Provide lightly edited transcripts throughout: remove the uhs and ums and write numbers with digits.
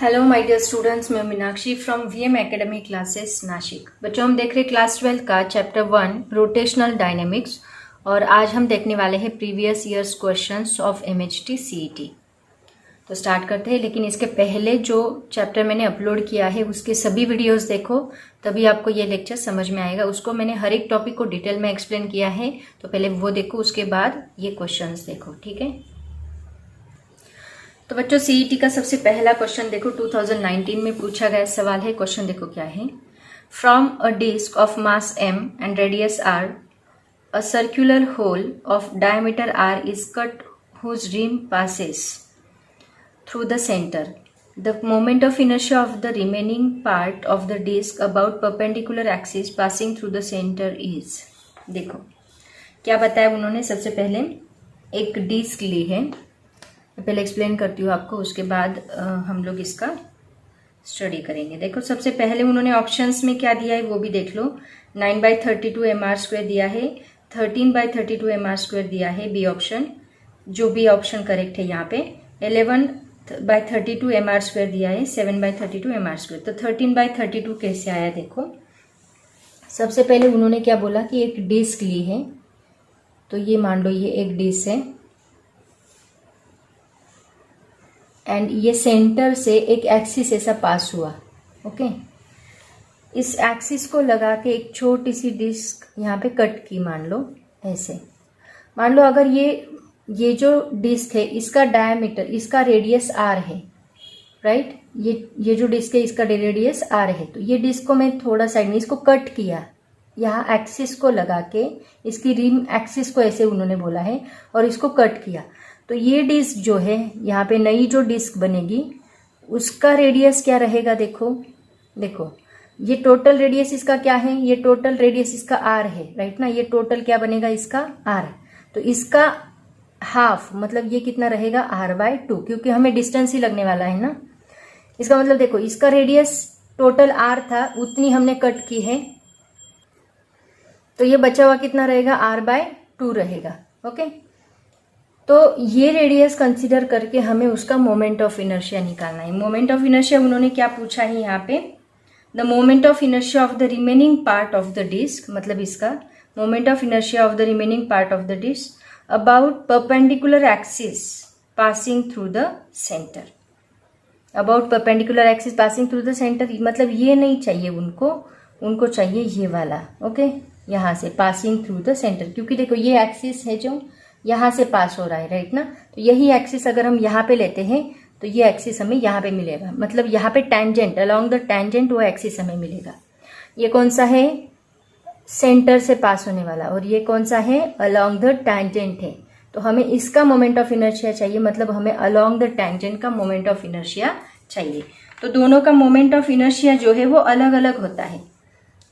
Hello my dear students, मैं Meenakshi from VM academy classes Nashik. बच्चों, हम देख रहे क्लास 12 का चैप्टर 1 रोटेशनल डायनेमिक्स और आज हम देखने वाले हैं previous years questions of MHT CET. तो स्टार्ट करते हैं, लेकिन इसके पहले जो चैप्टर मैंने अपलोड किया है उसके सभी वीडियोस देखो, तभी आपको ये लेक्चर समझ में आएगा। उसको मैंने हर एक टॉपिक को डिटेल में एक्सप्लेन किया है, तो पहले वो देखो, उसके बाद ये क्वेश्चंस देखो, ठीक है। तो बच्चों, सीईटी का सबसे पहला क्वेश्चन देखो, 2019 में पूछा गया सवाल है। क्वेश्चन देखो क्या है। From a disc of mass m and radius r, a circular hole of diameter r is cut whose rim passes through the center. The moment of inertia of the remaining part of the disk about perpendicular axis passing through the center is. देखो क्या बताया उन्होंने। सबसे पहले एक disc ली है, पहले explain करती हूँ आपको, उसके बाद हम लोग इसका स्टडी करेंगे। देखो सबसे पहले उन्होंने ऑप्शंस में क्या दिया है वो भी देख लो। 9/32 mr² दिया है, 13/32 mr² दिया है बी ऑप्शन, जो बी ऑप्शन करेक्ट है यहाँ पे। 11/32 mr² दिया है, 7/32 mr²। तो 13/32 कैसे आया देखो। सबसे पहले उन्होंने क्या बोला कि एक डिस्क ली है, तो ये मान लो ये एक डिस्क है एंड ये सेंटर से एक एक्सिस ऐसा पास हुआ। ओके, इस एक्सिस को लगा के एक छोटी सी डिस्क यहाँ पे कट की, मान लो ऐसे। मान लो अगर ये जो डिस्क है इसका डायमीटर, इसका रेडियस आर है, राइट। ये जो डिस्क है इसका रेडियस आर है, तो ये डिस्क को मैं थोड़ा साइड में इसको कट किया, यहाँ एक्सिस को लगा के, इसकी रिम एक्सिस को ऐसे उन्होंने बोला है, और इसको कट किया। तो ये डिस्क जो है यहाँ पे नई जो डिस्क बनेगी उसका रेडियस क्या रहेगा देखो। ये टोटल रेडियस इसका क्या है, ये टोटल रेडियस इसका आर है, राइट ना। ये टोटल क्या बनेगा इसका आर, तो इसका हाफ मतलब ये कितना रहेगा r/2, क्योंकि हमें डिस्टेंस ही लगने वाला है ना। इसका मतलब देखो इसका रेडियस टोटल r था, उतनी हमने कट की है, तो ये बचा हुआ कितना रहेगा r/2 रहेगा। ओके, तो ये रेडियस कंसीडर करके हमें उसका मोमेंट ऑफ इनर्शिया निकालना है। मोमेंट ऑफ इनर्शिया उन्होंने क्या पूछा है यहाँ पे, the moment of inertia of the remaining part of the disc, मतलब इसका moment of inertia of the remaining part of the disc about perpendicular axis passing through the centre. About perpendicular axis passing through the centre, मतलब ये नहीं चाहिए उनको चाहिए ये वाला। ओके, यहाँ से पासिंग थ्रू द सेंटर, क्योंकि देखो ये एक्सिस है जो यहाँ से पास हो रहा है, राइट ना। तो यही एक्सिस अगर हम यहाँ पे लेते हैं तो ये एक्सिस हमें यहाँ पे मिलेगा, मतलब यहाँ पे टेंजेंट, अलोंग द टेंजेंट वो एक्सिस हमें मिलेगा। ये कौन सा है, सेंटर से पास होने वाला, और ये कौन सा है, अलोंग द टेंजेंट है। तो हमें इसका मोमेंट ऑफ इनर्शिया चाहिए, मतलब हमें अलोंग द टेंजेंट का मोमेंट ऑफ इनर्शिया चाहिए। तो दोनों का मोमेंट ऑफ इनर्शिया जो है वो अलग अलग होता है।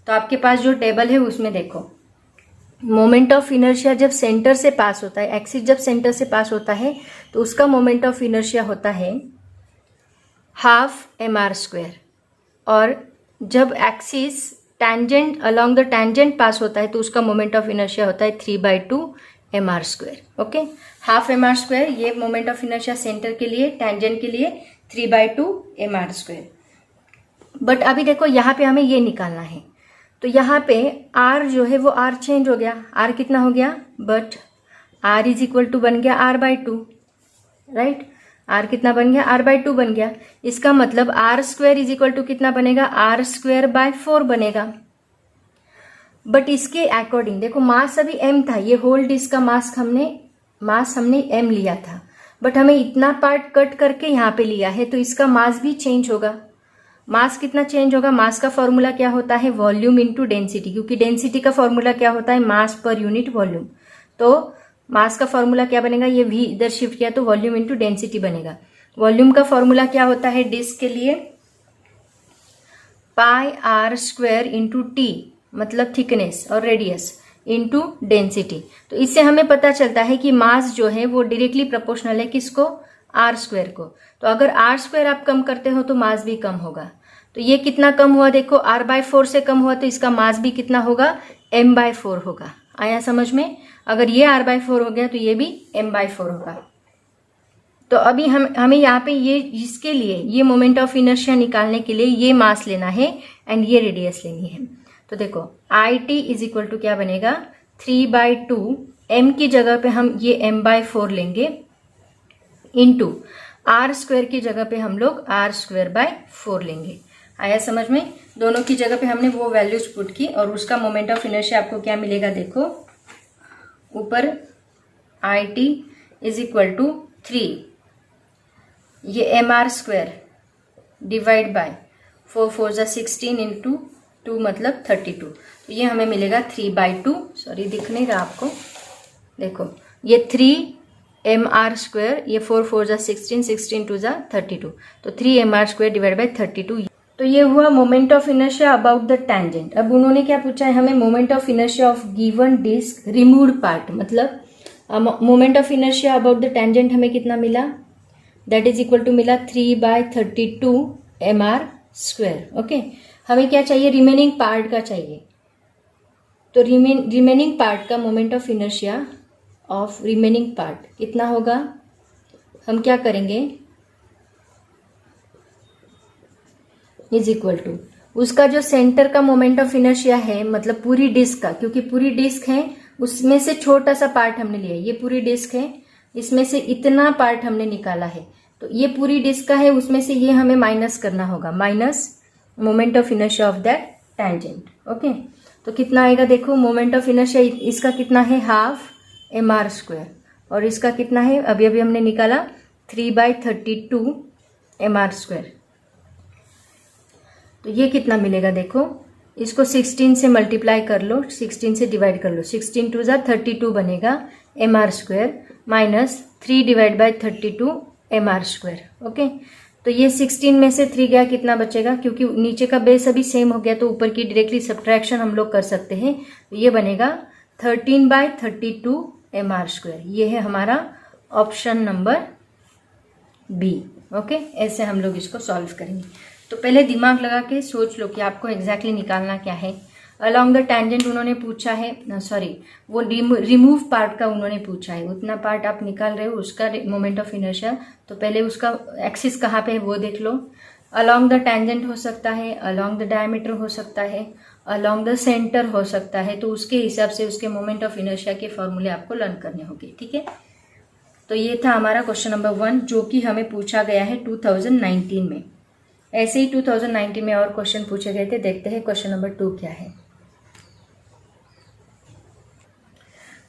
तो आपके पास जो टेबल है उसमें देखो, मोमेंट ऑफ इनर्शिया जब सेंटर से पास होता है, एक्सिस जब सेंटर से पास होता है तो उसका मोमेंट ऑफ इनर्शिया होता है ½ mr², और जब axis tangent along the tangent pass होता है तो उसका मोमेंट ऑफ इनर्शिया होता है 3/2 mr²। ओके, ½ mr², ये मोमेंट ऑफ इनर्शिया सेंटर के लिए, टेंजेंट के लिए 3/2 mr²। बट अभी देखो यहाँ पे हमें ये निकालना है, तो यहाँ पे r जो है वो r चेंज हो गया, r कितना हो गया, but r is equal to बन गया r/2, राइट। r कितना बन गया, r/2 बन गया। इसका मतलब r² इज इक्वल टू कितना बनेगा, r²/4 बनेगा। बट इसके अकॉर्डिंग देखो, मास अभी m था, ये होल डिस्क का मास हमने m लिया था, बट हमें इतना पार्ट कट करके यहाँ पे लिया है, तो इसका मास भी चेंज होगा। मास कितना चेंज होगा, मास का फॉर्मूला क्या होता है, वॉल्यूम इनटू डेंसिटी, क्योंकि डेंसिटी का फॉर्मूला क्या होता है, मास पर यूनिट वॉल्यूम। तो मास का फॉर्मूला क्या बनेगा, ये v इधर शिफ्ट किया तो वॉल्यूम इनटू डेंसिटी बनेगा। वॉल्यूम का फॉर्मूला क्या होता है डिस्क के लिए, πr² इंटू t, मतलब थिकनेस और रेडियस, इंटू डेंसिटी। तो इससे हमें पता चलता है कि मास जो है वो डायरेक्टली प्रोपोर्शनल है किसको, r² को। तो अगर r² आप कम करते हो तो मास भी कम होगा। तो ये कितना कम हुआ देखो, r/4 से कम हुआ, तो इसका मास भी कितना होगा, m/4 होगा। आया समझ में। अगर ये r/4 हो गया तो ये भी m/4 होगा। तो अभी हमें यहाँ पे ये इसके लिए ये मोमेंट ऑफ इनर्शिया निकालने के लिए ये मास लेना है एंड ये रेडियस लेनी है। तो देखो IT इज इक्वल टू क्या बनेगा 3/2 m की जगह पे हम ये m/4 लेंगे इंटू r² की जगह पे हम लोग r²/4 लेंगे। आया समझ में? दोनों की जगह पे हमने वो वैल्यूज पुट की और उसका मोमेंट ऑफ इनर्शिया आपको क्या मिलेगा देखो, ऊपर IT इज इक्वल टू 3 ये mr² डिवाइड बाय 4 4 जा 16 इंटू 2 मतलब 32। तो ये हमें मिलेगा 3/2, सॉरी दिख नहीं रहा आपको, देखो ये 3mr², ये 4 4 जा 16 16 2 जा 32, तो 3mr² डिवाइड बाय 32। तो ये हुआ moment of inertia about the tangent. अब उन्होंने क्या पूछा है हमें, moment of inertia of given disc removed part, मतलब moment of inertia about the tangent हमें कितना मिला, दैट इज इक्वल टू मिला 3/32 mr²। ओके, हमें क्या चाहिए, रिमेनिंग पार्ट का चाहिए। तो रिमेनिंग पार्ट का moment of inertia of remaining part कितना होगा, हम क्या करेंगे, इज इक्वल टू उसका जो सेंटर का मोमेंट ऑफ इनर्शिया है, मतलब पूरी डिस्क का, क्योंकि पूरी डिस्क है उसमें से छोटा सा पार्ट हमने लिया, ये पूरी डिस्क है इसमें से इतना पार्ट हमने निकाला है, तो ये पूरी डिस्क का है उसमें से ये हमें माइनस करना होगा, minus moment of inertia of that tangent. Okay, तो कितना आएगा देखो, मोमेंट ऑफ इनर्शिया इसका कितना है हाफ mr² और इसका कितना है, अभी अभी हमने निकाला 3/32 mr²। तो ये कितना मिलेगा देखो, इसको 16 से मल्टीप्लाई कर लो, 16 से डिवाइड कर लो, 16 2 जा 32 बनेगा mr² minus 3 divide by 32 mr²। Okay, तो ये 16 में से 3 गया, कितना बचेगा, क्योंकि नीचे का बेस अभी सेम हो गया तो ऊपर की डायरेक्टली सब्ट्रैक्शन हम लोग कर सकते हैं, तो ये बनेगा 13/32 mr²। ये है हमारा ऑप्शन नंबर बी। ओके, ऐसे हम लोग इसको सॉल्व करेंगे। तो पहले दिमाग लगा के सोच लो कि आपको एग्जैक्टली निकालना क्या है। अलॉन्ग द टेंजेंट उन्होंने पूछा है, सॉरी वो रिमूव पार्ट का उन्होंने पूछा है, उतना पार्ट आप निकाल रहे हो उसका मोमेंट ऑफ इनर्शिया, तो पहले उसका एक्सिस कहाँ पे है वो देख लो। अलॉन्ग द टेंजेंट हो सकता है, अलॉन्ग द डायमीटर हो सकता है, अलॉन्ग द सेंटर हो सकता है, तो उसके हिसाब से उसके मोमेंट ऑफ इनर्शिया के फॉर्मूले आपको लर्न करने होंगे। ठीक है, तो ये था हमारा क्वेश्चन नंबर 1 जो कि हमें पूछा गया है 2019 में। ऐसे ही 2019 में और क्वेश्चन पूछे गए थे। देखते हैं क्वेश्चन नंबर 2 क्या है।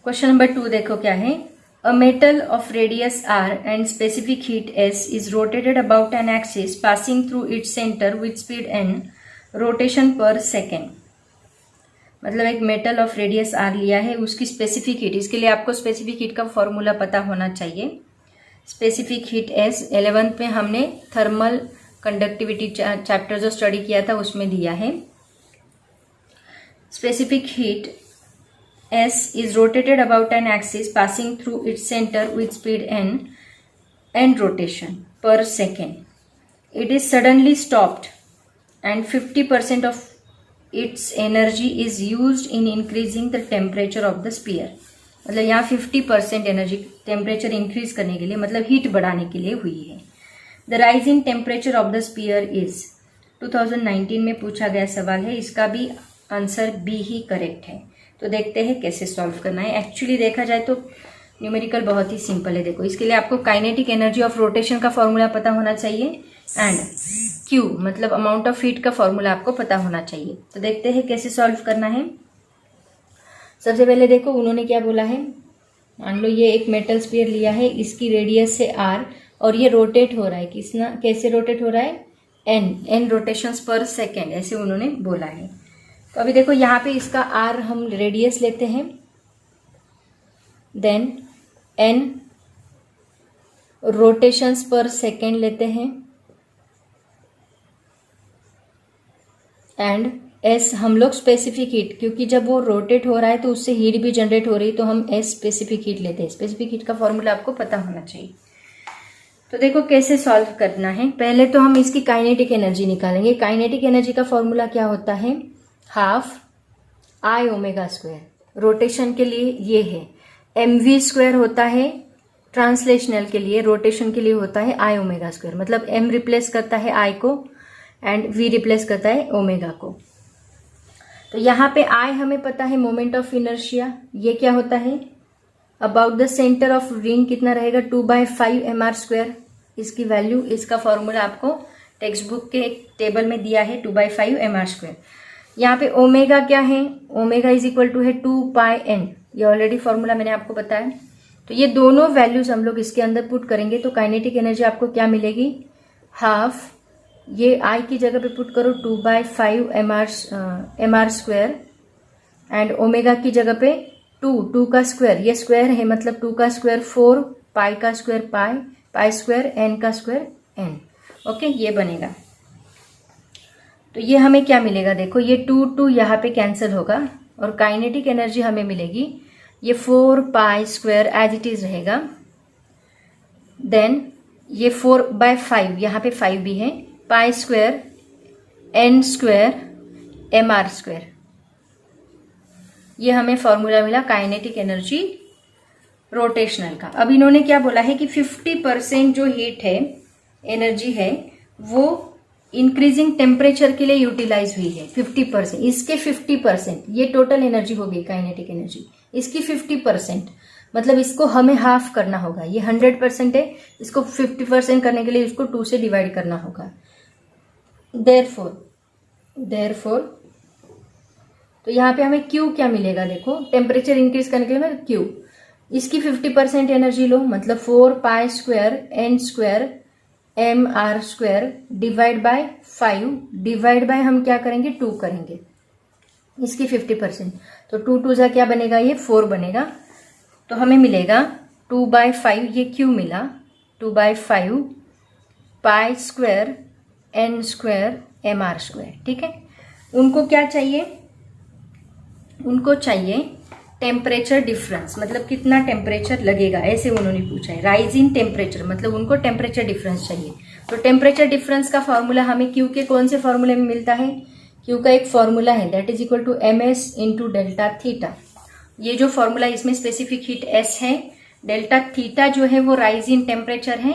क्वेश्चन नंबर 2 देखो क्या है, a metal of radius r and specific heat s is rotated about an axis passing through its centre with speed n rotation पर सेकेंड। मतलब एक मेटल ऑफ रेडियस r लिया है, उसकी स्पेसिफिक हीट, इसके लिए आपको स्पेसिफिक हीट का फॉर्मूला पता होना चाहिए। स्पेसिफिक हीट s 11th में हमने थर्मल कंडक्टिविटी चैप्टर जो स्टडी किया था उसमें दिया है। Specific heat S is rotated about an axis passing through its center with speed n rotation per second. It is suddenly stopped and 50% of its energy is used in increasing the temperature of the sphere. मतलब यहाँ 50% energy temperature increase करने के लिए, मतलब heat बढ़ाने के लिए हुई है। The rise in temperature of the sphere is 2019 में पूछा गया सवाल है, इसका भी आंसर बी ही करेक्ट है। तो देखते हैं कैसे सॉल्व करना है। एक्चुअली देखा जाए तो न्यूमेरिकल बहुत ही सिंपल है। देखो इसके लिए आपको काइनेटिक एनर्जी ऑफ रोटेशन का फॉर्मूला पता होना चाहिए एंड क्यू मतलब अमाउंट ऑफ हीट का फॉर्मूला आपको पता होना चाहिए। तो देखते हैं कैसे सॉल्व करना है। सबसे पहले देखो उन्होंने क्या बोला है, मान लो ये एक मेटल स्फीयर लिया है, इसकी रेडियस है r और ये रोटेट हो रहा है, कैसे रोटेट हो रहा है, n रोटेशंस पर सेकेंड ऐसे उन्होंने बोला है। तो अभी देखो यहाँ पे इसका r हम रेडियस लेते हैं, देन n रोटेशंस पर सेकेंड लेते हैं एंड s हम लोग स्पेसिफिक हीट, क्योंकि जब वो रोटेट हो रहा है तो उससे हीट भी जनरेट हो रही है, तो हम s स्पेसिफिक हीट लेते हैं। स्पेसिफिक हीट का फॉर्मूला आपको पता होना चाहिए। तो देखो कैसे सॉल्व करना है। पहले तो हम इसकी काइनेटिक एनर्जी निकालेंगे। काइनेटिक एनर्जी का फॉर्मूला क्या होता है, half I omega square. Rotation के लिए ये है mv स्क्वायर होता है ट्रांसलेशनल के लिए, रोटेशन के लिए होता है आई ओमेगा स्क्वायर, मतलब m रिप्लेस करता है I को एंड v रिप्लेस करता है ओमेगा को। तो यहाँ पे I हमें पता है मोमेंट ऑफ इनर्शिया, ये क्या होता है about the centre of ring कितना रहेगा 2/5 mr²। इसकी वैल्यू, इसका फॉर्मूला आपको टेक्स्ट बुक के एक टेबल में दिया है 2/5 mr²। यहाँ पे ओमेगा क्या है, ओमेगा इज इक्वल टू है 2πn, ये ऑलरेडी फॉर्मूला मैंने आपको बताया। तो ये दोनों वैल्यूज हम लोग इसके अंदर पुट करेंगे तो काइनेटिक एनर्जी आपको क्या मिलेगी, हाफ, ये I की जगह पे पुट करो 2/5 mr² एंड ओमेगा की जगह पे 2 का स्क्वायर, ये स्क्वायर है मतलब 2 का स्क्वायर 4, पाई का स्क्वायर पाई स्क्वायर, n का स्क्वायर n। ओके, ये बनेगा। तो ये हमें क्या मिलेगा, देखो ये 2 यहाँ पे कैंसिल होगा और काइनेटिक एनर्जी हमें मिलेगी, ये 4 pi square as it is रहेगा, देन ये 4/5, यहाँ पे 5 भी है, पाई स्क्वायर n² mr²। ये हमें फॉर्मूला मिला काइनेटिक एनर्जी रोटेशनल का। अब इन्होंने क्या बोला है कि 50% जो हीट है, एनर्जी है, वो इंक्रीजिंग टेम्परेचर के लिए यूटिलाइज हुई है 50%। इसके 50%, ये टोटल एनर्जी होगी काइनेटिक एनर्जी, इसकी 50%, मतलब इसको हमें हाफ करना होगा। ये 100% है, इसको 50% करने के लिए इसको 2 से डिवाइड करना होगा। देयरफॉर तो यहाँ पे हमें Q क्या मिलेगा, देखो टेम्परेचर इंक्रीज करने के लिए मैं Q, इसकी 50% एनर्जी लो, मतलब 4 pi square n² mr² divide by 5, divide by हम क्या करेंगे 2 करेंगे, इसकी 50%, तो 2 जा क्या बनेगा, ये 4 बनेगा। तो हमें मिलेगा 2/5, ये Q मिला 2/5 पाई स्क्वायर n² mr²। ठीक है, उनको क्या चाहिए, उनको चाहिए टेम्परेचर डिफरेंस, मतलब कितना टेम्परेचर लगेगा, ऐसे उन्होंने पूछा है। राइज इन टेम्परेचर, मतलब उनको टेम्परेचर डिफरेंस चाहिए। तो टेम्परेचर डिफरेंस का फॉर्मूला हमें Q के कौन से फॉर्मूले में मिलता है, Q का एक फॉर्मूला है that is equal to ms into delta theta. ये जो फॉर्मूला, इसमें स्पेसिफिक हीट S है, डेल्टा थीटा जो है वो राइज इन टेम्परेचर है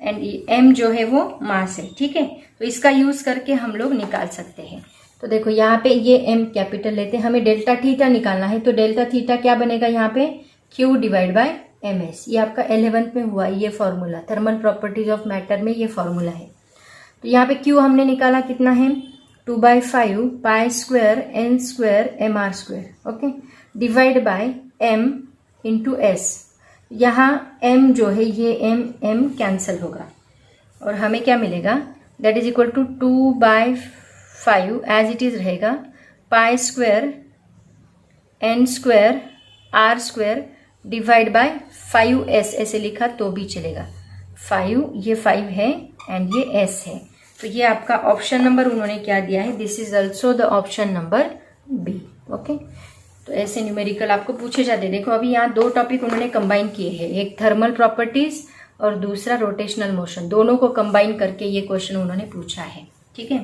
एंड m जो है वो मास है। ठीक है, तो इसका यूज करके हम लोग निकाल सकते हैं। तो देखो यहाँ पे ये m कैपिटल लेते हैं, हमें डेल्टा थीटा निकालना है, तो डेल्टा थीटा क्या बनेगा यहाँ पे Q डिवाइड बाय ms। ये आपका 11th में हुआ ये formula, thermal properties of matter में ये फॉर्मूला है। तो यहाँ पे Q हमने निकाला कितना है 2/5 pi square n² mr²। Okay, divide bye m into s, यहाँ m जो है ये m कैंसिल होगा और हमें क्या मिलेगा, that is equal to 2/5 as it is रहेगा, pi square n² r² divide by 5s, ऐसे लिखा तो भी चलेगा, 5, ये 5 है एंड ये s है। तो ये आपका ऑप्शन नंबर उन्होंने क्या दिया है, this is also the option number B. Okay, तो ऐसे न्यूमेरिकल आपको पूछे जाते। देखो अभी यहाँ 2 टॉपिक उन्होंने कंबाइन किए हैं, एक थर्मल प्रॉपर्टीज और दूसरा रोटेशनल मोशन, दोनों को कंबाइन करके ये क्वेश्चन उन्होंने पूछा है। ठीक है,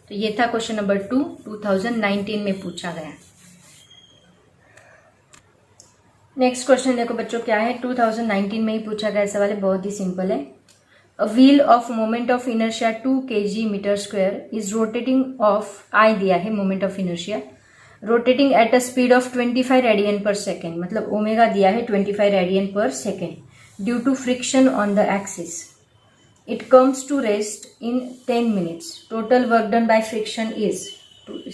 तो ये था क्वेश्चन नंबर 2, 2019 में पूछा गया। नेक्स्ट क्वेश्चन देखो बच्चों क्या है, 2019 में ही पूछा गया सवाल है, बहुत ही सिंपल है। A wheel of moment of inertia 2 kg/m² is rotating of, I दिया है moment of inertia, rotating at a speed of 25 radian per second, मतलब ओमेगा दिया है 25 radian per second, due to friction on the axis. It comes to rest in 10 minutes. Total work done by friction is,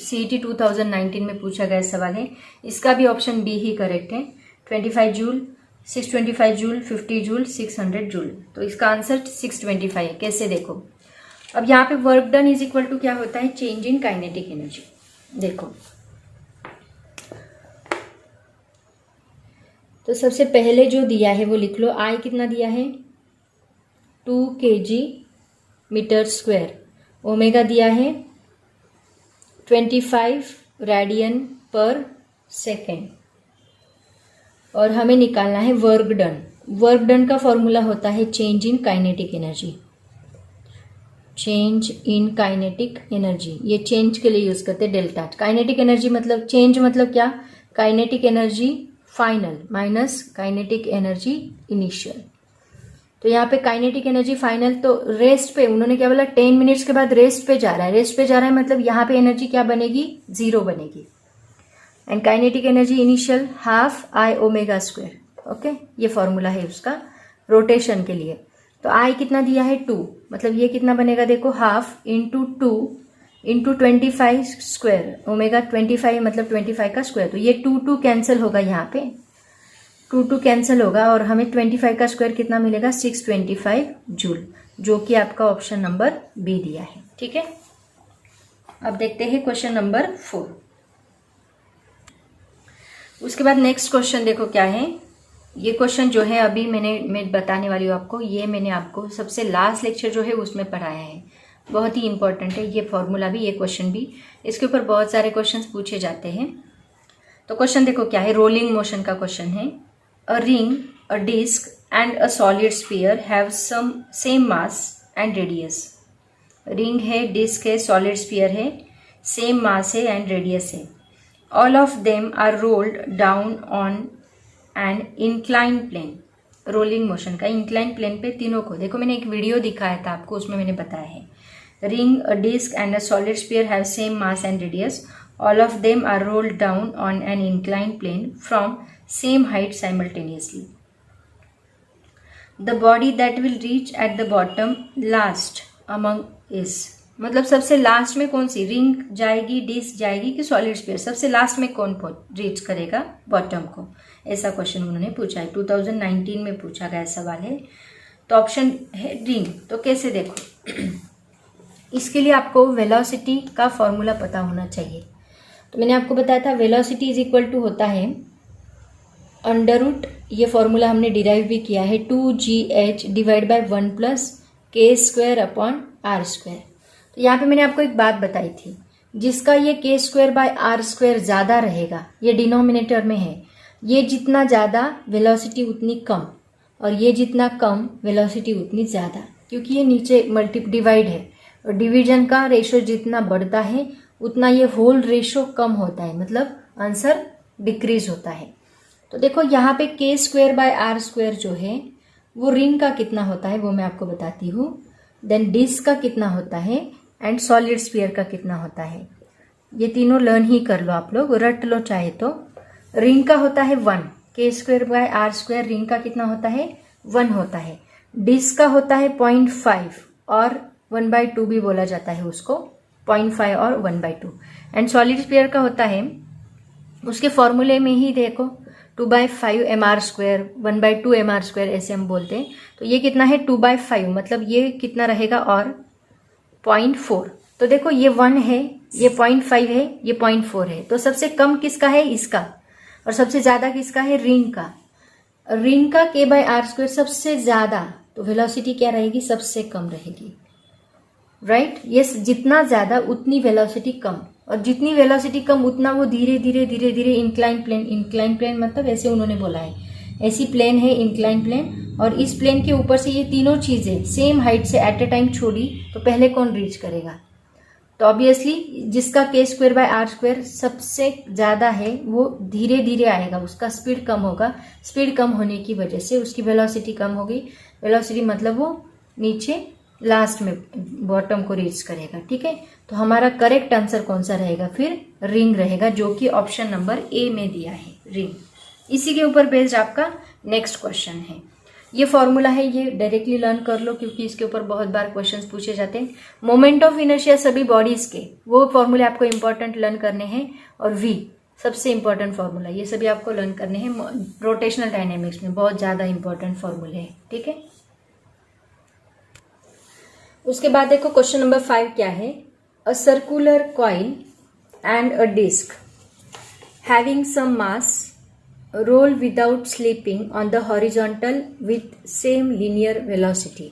CET 2019 में पूछा गया सवाल है। इसका भी ऑप्शन बी ही करेक्ट है, 25 जूल, 625 जूल, 50 जूल, 600 जूल। तो इसका आंसर 625 है। कैसे देखो, अब यहाँ पे work done is equal to क्या होता है, चेंज इन काइनेटिक एनर्जी। देखो तो सबसे पहले जो दिया है वो लिख लो, आई कितना दिया है 2 kg/m², ओमेगा दिया है 25 रेडियन/सेकेंड और हमें निकालना है वर्क डन। वर्क डन का फॉर्मूला होता है change in kinetic energy, change in kinetic energy, ये चेंज के लिए यूज करते हैं डेल्टा। काइनेटिक एनर्जी मतलब चेंज, मतलब क्या, kinetic energy final minus kinetic energy initial. तो यहाँ पे काइनेटिक एनर्जी फाइनल तो रेस्ट पे, उन्होंने क्या बोला 10 मिनट्स के बाद रेस्ट पे जा रहा है, रेस्ट पे जा रहा है मतलब यहाँ पे एनर्जी क्या बनेगी, 0 बनेगी। And kinetic energy initial half I omega square, okay, ये फॉर्मूला है उसका रोटेशन के लिए। तो आई कितना दिया है 2, मतलब ये कितना बनेगा देखो, half into 2 into 25 square, omega 25 मतलब 25 का स्क्वायर, तो ये 2 कैंसिल होगा, यहाँ पे 2 कैंसिल होगा और हमें 25 का स्क्वायर कितना मिलेगा, 625 जूल, जो कि आपका ऑप्शन नंबर बी दिया है। ठीक है, अब देखते हैं क्वेश्चन नंबर 4। उसके बाद नेक्स्ट क्वेश्चन देखो क्या है। ये क्वेश्चन जो है अभी मैं बताने वाली हूँ आपको, ये मैंने आपको सबसे लास्ट लेक्चर जो है उसमें पढ़ाया है, बहुत ही इंपॉर्टेंट है ये फॉर्मूला भी, ये क्वेश्चन भी, इसके ऊपर बहुत सारे क्वेश्चंस पूछे जाते हैं। तो क्वेश्चन देखो क्या है, रोलिंग मोशन का क्वेश्चन है। A ring, a disc and a solid sphere have some same mass and radius. Ring है, डिस्क है, सॉलिड स्फीयर है, सेम मास है एंड रेडियस है। All of them are rolled down on an incline plane. Rolling motion का incline plane पे तीनों को, देखो मैंने एक वीडियो दिखाया था आपको, उसमें मैंने बताया है। Ring, a disc and a solid sphere have same mass and radius. All of them are rolled down on an incline plane from same height simultaneously. The body that will reach at the bottom last among is, मतलब सबसे last में कौन सी, ring जाएगी, disc जाएगी कि solid sphere, सबसे last में कौन रीच करेगा बॉटम को, ऐसा क्वेश्चन उन्होंने पूछा है, 2019 में पूछा गया सवाल है। तो ऑप्शन है रिंग। तो कैसे देखो, इसके लिए आपको वेलोसिटी का फॉर्मूला पता होना चाहिए। तो मैंने आपको बताया था वेलोसिटी इज इक्वल टू होता है अंडर रूट, ये फॉर्मूला हमने डिराइव भी किया है, 2gh डिवाइड बाय 1 प्लस के स्क्वायर अपॉन आर स्क्वायर। तो यहाँ पे मैंने आपको एक बात बताई थी, जिसका ये के स्क्वायर बाय आर स्क्वायर ज़्यादा रहेगा, ये डिनोमिनेटर में है, ये जितना ज़्यादा वेलोसिटी उतनी कम, और ये जितना कम वेलोसिटी उतनी ज़्यादा, क्योंकि ये नीचे डिवाइड है, और डिवीजन का रेशो जितना बढ़ता है उतना ये होल रेशो कम होता है, मतलब आंसर डिक्रीज होता है। तो देखो यहाँ पे के स्क्वायर बाय आर स्क्वायर जो है वो रिंग का कितना होता है वो मैं आपको बताती हूँ, देन डिस्क का कितना होता है एंड सॉलिड स्फीयर का कितना होता है, ये तीनों लर्न ही कर लो आप लोग, रट लो चाहे तो। रिंग का होता है 1, K square by R square ring का कितना होता है 1 होता है। डिस्क का होता है 0.5 और 1/2 भी बोला जाता है उसको, 0.5 और 1/2। एंड सॉलिड स्फीयर का होता है, उसके फॉर्मूले में ही देखो 2/5 mr स्क्वायर, 1/2 mr स्क्वायर ऐसे हम बोलते हैं। तो ये कितना है 2/5, मतलब ये कितना रहेगा और 0.4। तो देखो ये 1 है, ये 0.5 है, ये 0.4 है, तो सबसे कम किसका है, इसका, और सबसे ज़्यादा किसका है, रिंग का। रिंग का k/r स्क्वायर सबसे ज़्यादा, तो वेलोसिटी क्या रहेगी, सबसे कम रहेगी, राइट। ये जितना ज़्यादा उतनी वेलोसिटी कम, और जितनी वेलोसिटी कम उतना वो धीरे धीरे धीरे धीरे इंक्लाइन प्लेन मतलब ऐसे उन्होंने बोला है, ऐसी प्लेन है इंक्लाइन प्लेन, और इस प्लेन के ऊपर से ये तीनों चीज़ें सेम हाइट से एट ए टाइम छोड़ी तो पहले कौन रीच करेगा। तो ऑब्वियसली जिसका के स्क्वायर बाय आर स्क्वायर सबसे ज़्यादा है वो धीरे धीरे आएगा, उसका स्पीड कम होगा, स्पीड कम होने की वजह से उसकी वेलोसिटी कम होगी, वेलोसिटी मतलब वो नीचे लास्ट में बॉटम को रीच करेगा। ठीक है, तो हमारा करेक्ट आंसर कौन सा रहेगा, फिर रिंग रहेगा, जो कि ऑप्शन नंबर ए में दिया है, रिंग। इसी के ऊपर बेस्ड आपका नेक्स्ट क्वेश्चन है। ये फॉर्मूला है, ये डायरेक्टली लर्न कर लो, क्योंकि इसके ऊपर बहुत बार क्वेश्चंस पूछे जाते हैं। मोमेंट ऑफ इनर्शिया सभी बॉडीज के, वो फॉर्मूले आपको इंपॉर्टेंट लर्न करने हैं, और वी सबसे इंपॉर्टेंट फॉर्मूला, ये सभी आपको लर्न करने हैं। रोटेशनल डायनेमिक्स में बहुत ज़्यादा इंपॉर्टेंट फॉर्मूले हैं। ठीक है, उसके बाद देखो क्वेश्चन नंबर 5 क्या है। A circular coil and a disc having some mass roll without slipping on the horizontal with same linear velocity.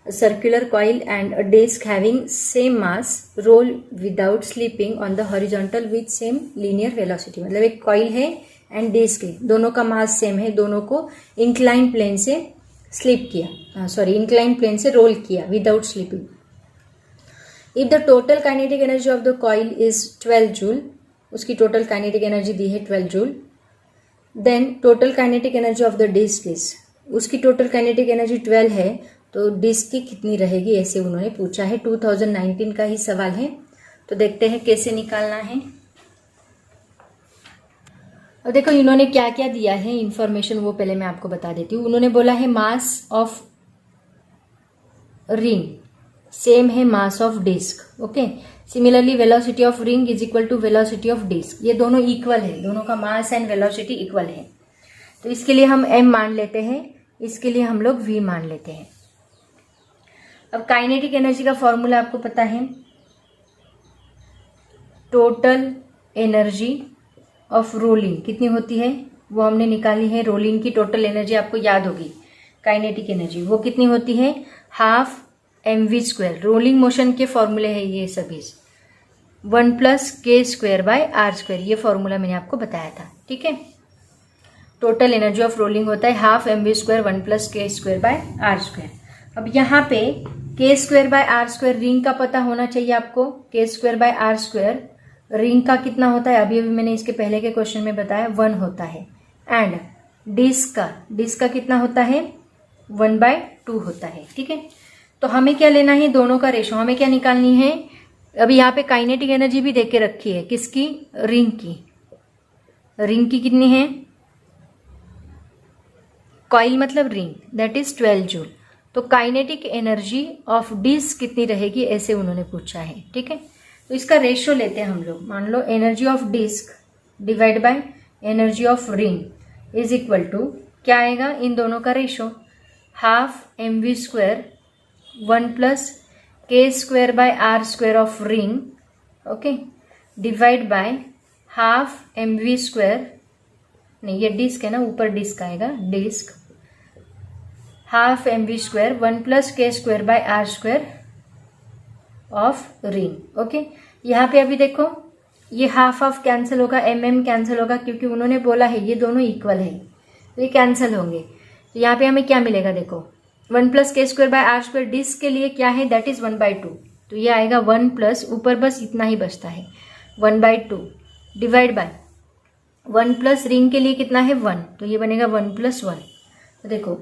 A circular coil and a disc having same mass roll without slipping on the horizontal with same linear velocity. मतलब एक coil है and disc है, दोनों का mass same है, दोनों को incline plane से स्लिप किया, इंक्लाइन प्लेन से रोल किया without slipping. If the total kinetic energy of the coil is 12 joule, उसकी टोटल काइनेटिक एनर्जी दी है 12 joule, then total kinetic energy of the disc is, उसकी टोटल काइनेटिक एनर्जी 12 है, तो disc की कितनी रहेगी ऐसे उन्होंने पूछा है। 2019 का ही सवाल है, तो देखते हैं कैसे निकालना है। और देखो इन्होंने क्या क्या दिया है इंफॉर्मेशन, वो पहले मैं आपको बता देती हूँ। उन्होंने बोला है मास ऑफ रिंग सेम है mass of disc. Okay, similarly velocity of ring is equal to velocity of disc. ये दोनों इक्वल है, दोनों का मास एंड वेलोसिटी इक्वल है। तो इसके लिए हम m मान लेते हैं, इसके लिए हम लोग v मान लेते हैं। अब काइनेटिक एनर्जी का फॉर्मूला आपको पता है, टोटल एनर्जी ऑफ रोलिंग कितनी होती है वो हमने निकाली है। रोलिंग की टोटल एनर्जी आपको याद होगी, काइनेटिक एनर्जी वो कितनी होती है, हाफ mv²। रोलिंग मोशन के फॉर्मूले है ये सभी, 1 + k²/r²। ये फॉर्मूला मैंने आपको बताया था, ठीक है। टोटल एनर्जी ऑफ रोलिंग होता है हाफ mv², 1 + k²/r²। अब यहाँ पे k²/r² रिंग का पता होना चाहिए आपको। k²/r² रिंग का कितना होता है, अभी मैंने इसके पहले के क्वेश्चन में बताया 1 होता है। एंड डिस्क का कितना होता है, 1/2 होता है, ठीक है। तो हमें क्या लेना है, दोनों का रेशो हमें क्या निकालनी है। अभी यहाँ पे काइनेटिक एनर्जी भी देके रखी है, किसकी, रिंग की कितनी है, कॉइल मतलब रिंग, दैट इज 12 जूल। तो काइनेटिक एनर्जी ऑफ डिस्क कितनी रहेगी ऐसे उन्होंने पूछा है, ठीक है। तो इसका रेशियो लेते हैं हम लोग। मान लो energy of disc divide by energy of ring is equal to क्या आएगा, इन दोनों का ratio half mv², 1 + k²/r² of ring, okay, divide by half mv², नहीं ये डिस्क है ना, ऊपर डिस्क आएगा, disc half mv², 1 + k²/r² of ring. Okay, यहाँ पे अभी देखो ये हाफ कैंसिल होगा, कैंसिल होगा, क्योंकि उन्होंने बोला है ये दोनों इक्वल है, तो ये कैंसिल होंगे। तो यहाँ पे हमें क्या मिलेगा, देखो 1 + k²/r² डिस्क के लिए क्या है, दैट इज 1/2। तो ये आएगा 1 + ऊपर बस इतना ही बचता है 1/2 डिवाइड बाय 1 + रिंग के लिए कितना है 1, तो ये बनेगा 1 + 1। तो देखो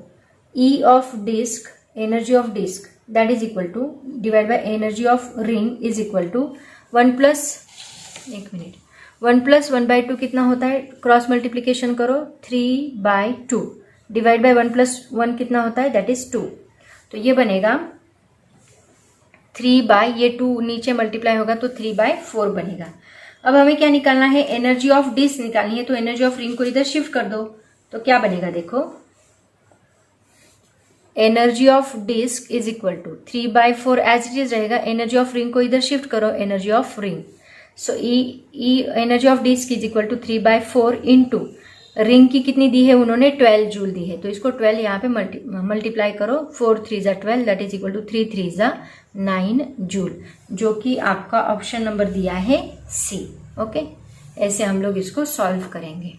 E of disc, energy of disc that is equal to divide by energy of ring is equal to 1 + 1/2 कितना होता है, क्रॉस मल्टीप्लीकेशन करो 3/2 डिवाइड बाय 1 + 1 कितना होता है, दैट इज 2। तो ये बनेगा 3/2 नीचे मल्टीप्लाई होगा तो 3/4 बनेगा। अब हमें क्या निकालना है, एनर्जी ऑफ डिस्क निकालनी है। तो एनर्जी ऑफ रिंग को इधर शिफ्ट कर दो, तो क्या बनेगा, देखो energy of disc is equal to 3/4 as it is रहेगा। एनर्जी ऑफ रिंग को इधर शिफ्ट करो, energy of ring, so energy of disc is equal to 3/4 into ring की कितनी दी है उन्होंने, 12 जूल दी है। तो इसको 12 यहाँ पे मल्टीप्लाई करो, 4 3 = 12 that is equal to 3 3 = 9 joule, जो कि आपका ऑप्शन नंबर दिया है सी। ओके, ऐसे हम लोग इसको सॉल्व करेंगे।